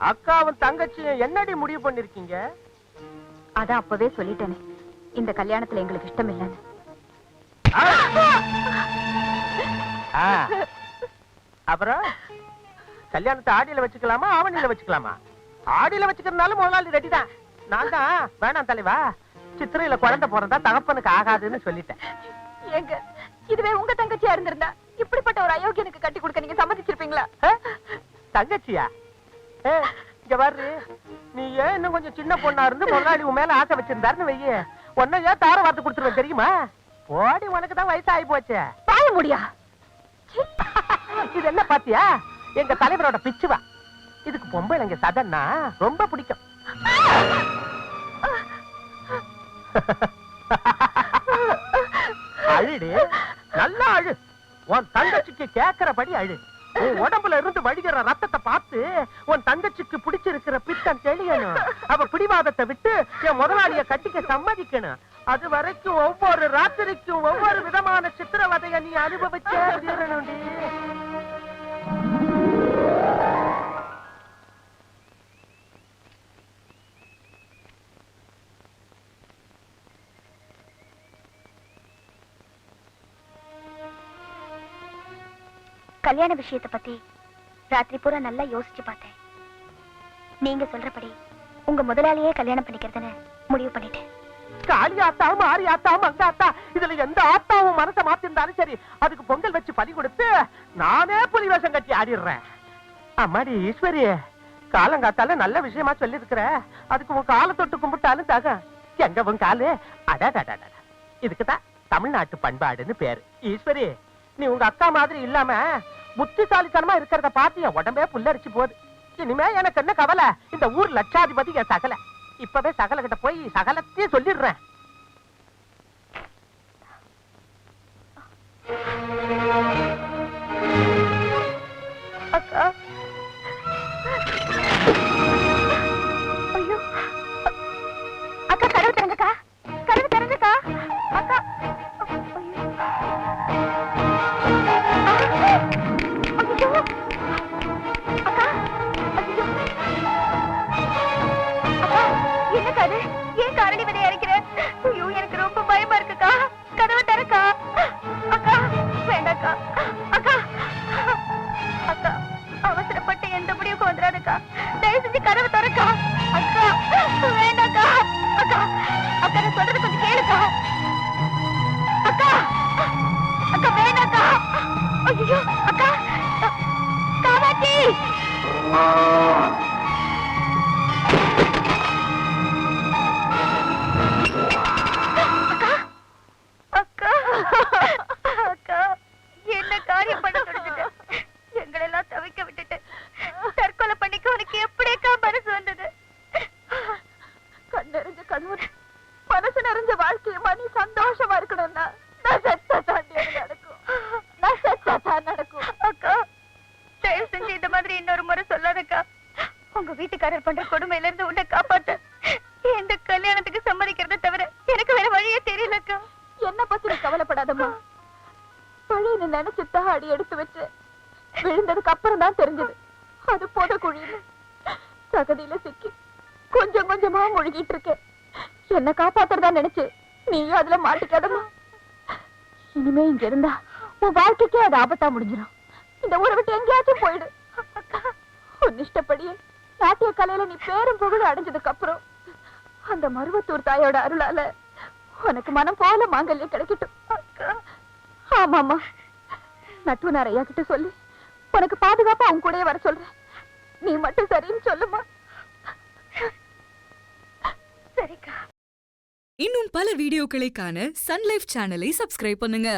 அக்காவும் தங்கச்சியும் என்னடி முடிவு பண்ணிருக்கீங்க? அதான் அப்பவே சொல்லிட்டேனே, இந்த கல்யாணத்துல எங்களுக்கு இஷ்டம் இல்லைன்னு. அப்புறம் கல்யாணத்தை ஆடியில வச்சுக்கலாமா ஆவணியில வச்சுக்கலாமா? ஆடியில வச்சுக்கிறதுனால முதலாளி ரெடி தான். நான் தான் வேணாம் தலைவா, சித்திரையில குழந்தை போறதா தகப்பனுக்கு ஆகாதுன்னு சொல்லிட்டேன். எங்க இதுவே உங்க தங்கச்சியா இருந்திருந்தா இப்படிப்பட்ட ஒரு அயோக்கியனுக்கு கட்டி கொடுக்க நீங்க சம்மதிச்சிருப்பீங்களா? தங்கச்சியா? இங்க பாரு, நீ ஏன் இன்னும் கொஞ்சம் சின்ன பொண்ணா இருந்து முதலாளி உன் மேல ஆசை வச்சிருந்தாருன்னு வையே, உன்னை ஏன் தார வார்த்தை கொடுத்துருவேன் தெரியுமா? ஓடி, உனக்கு தான் வயசு ஆகி போச்சு. பாய முடியா? இது என்ன பாத்தியா? எங்க தலைவரோட பிச்சுவா. இதுக்கு பொம்பளைங்க சதன்னா ரொம்ப பிடிக்கும். அழுடு, நல்லா அழு. உன் தங்கச்சிக்கு கேட்கிறபடி அழு. உன் உடம்புல இருந்து வடிகிற ரத்தத்தை பார்த்து உன் தங்கச்சிக்கு பிடிச்சிருக்கிற பித்தம் தெளியணும். அவ பிடிவாதத்தை விட்டு என் முதலாளிய கட்டிக்க சம்மதிக்கணும். அது வரைக்கும் ஒவ்வொரு ராத்திரிக்கும் ஒவ்வொரு விதமான சித்திரவதைய நீ அனுபவிச்சே தீரணும்டி. கல்யாண விஷயத்தை பத்தி ராத்திரி பூரா நல்லா யோசிச்சு பார்த்தேன். நீங்க சொல்றபடி உங்க முதலாளியே கல்யாணம் பண்ணிக்கிறதுன்னு முடிவு பண்ணிட்டேன். காளி ஆத்தா, மாரி ஆத்தா, மங்க ஆத்தா, இதுல எந்த ஆத்தாவும் மனசை மாத்திருந்தாலும் சரி, அதுக்கு பொங்கல் வச்சு பலி கொடுத்து நானே புலி வேஷம் கட்டி ஆடிடுறேன். அம்மாடி ஈஸ்வரி, காலங்காத்தால நல்ல விஷயமா சொல்லி இருக்கிற, அதுக்கு உன் காலை தொட்டு கும்பிட்டாலும் தக. எங்க உன் காலு? அடாடாடா, இதுக்குதான் தமிழ்நாட்டு பண்பாடுன்னு பேரு. ஈஸ்வரி, நீ உங்க அக்கா மாதிரி இல்லாம புத்திசாலித்தனமா இருக்கிறத பார்த்து என் உடம்பே புல்லரிச்சு போகுது. இனிமே எனக்கு என்ன கவலை? இந்த ஊர் லட்சாதிபதி என் சகல. இப்பவே சகல கிட்ட போய் சகலத்தையும் சொல்லிடுறேன். அக்கா, ஐயோ அக்கா, கதவு திறங்கக்கா, கதவு திறங்கக்கா. அக்கா, ஏன் காரணி விதை அரைக்கிற? ஐயோ, எனக்கு ரொம்ப பயமா இருக்குக்கா. கதவை திறக்கா. அக்கா, வேண்டாக்கா. அக்கா, அக்கா, அவசரப்பட்டு எந்த முடிவுக்கு வந்துடாதக்கா. தயவு செஞ்சு கதவை திறக்கா. அக்கா, வேண்டாக்கா. அக்கா, அக்கா, நான் சொல்றது கொஞ்சம் கேளுக்கா. அக்கா, அக்கா, வேண்டாக்கா. ஐயோ, அக்கா, காமாட்சி. உங்க வீட்டுக்காரர் பண்ற கொடுமையில இருந்து உன்னை காப்பாத்த இந்த கல்யாணத்துக்கு சம்மதிக்கிறத தவிர எனக்கு வேற வழியே தெரியலக்கா. என்ன பத்தி நீ கவலைப்படாதம்மா. பழைய நினைச்சுதான் அடி எடுத்து வச்சு விழுந்ததுக்கு அப்புறம் தான் தெரிஞ்சது அது போத குழியில சகதியில சிக்கி கொஞ்சம் கொஞ்சமா முழுகிட்டு இருக்கேன். என்ன காப்பாத்துறதா நினைச்சு நீயும் அதுல மாட்டிக்காதம்மா. இனிமே இங்க இருந்தா உன் வாழ்க்கைக்கே அது ஆபத்தா முடிஞ்சிடும். இந்த ஊரை விட்டு எங்கேயாச்சும் போயிடு. உன் இஷ்டப்படியே நாட்டிய கலையில நீ பேரும் புகழ் அடைஞ்சதுக்கு அப்புறம் அந்த மருவத்தூர் தாயோட அருளால உனக்கு மனம் போல மாங்கல்யம் கிடைக்கட்டும். ஆமாமா, நட்டுவனார் ஐயா கிட்ட சொல்லி உனக்கு பாதுகாப்பா அவன் கூடயே வர சொல்றேன். நீ மட்டும் சரின்னு சொல்லுமா. சரிக்கா. இன்னும் பல வீடியோக்களை காண சன் லைஃப் சேனலை சப்ஸ்கிரைப் பண்ணுங்க.